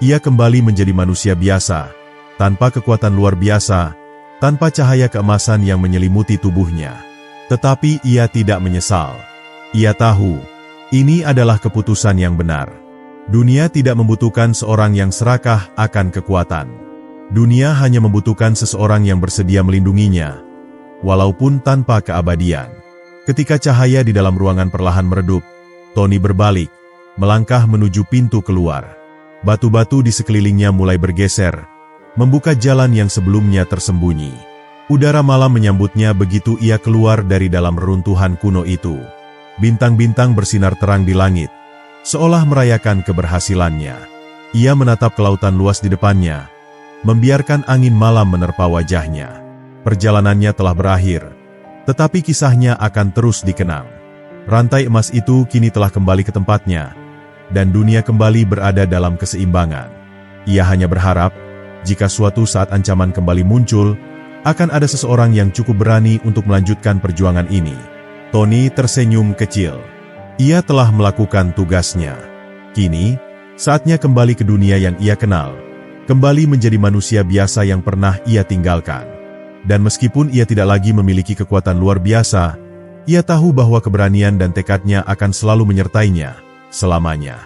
Ia kembali menjadi manusia biasa, tanpa kekuatan luar biasa, tanpa cahaya keemasan yang menyelimuti tubuhnya. Tetapi ia tidak menyesal. Ia tahu, ini adalah keputusan yang benar. Dunia tidak membutuhkan seorang yang serakah akan kekuatan. Dunia hanya membutuhkan seseorang yang bersedia melindunginya, walaupun tanpa keabadian. Ketika cahaya di dalam ruangan perlahan meredup, Tony berbalik, melangkah menuju pintu keluar. Batu-batu di sekelilingnya mulai bergeser, membuka jalan yang sebelumnya tersembunyi. Udara malam menyambutnya begitu ia keluar dari dalam reruntuhan kuno itu. Bintang-bintang bersinar terang di langit, seolah merayakan keberhasilannya. Ia menatap ke lautan luas di depannya, membiarkan angin malam menerpa wajahnya. Perjalanannya telah berakhir, tetapi kisahnya akan terus dikenang. Rantai emas itu kini telah kembali ke tempatnya, dan dunia kembali berada dalam keseimbangan. Ia hanya berharap, jika suatu saat ancaman kembali muncul, akan ada seseorang yang cukup berani untuk melanjutkan perjuangan ini. Tony tersenyum kecil. Ia telah melakukan tugasnya. Kini, saatnya kembali ke dunia yang ia kenal, kembali menjadi manusia biasa yang pernah ia tinggalkan. Dan meskipun ia tidak lagi memiliki kekuatan luar biasa, ia tahu bahwa keberanian dan tekadnya akan selalu menyertainya selamanya.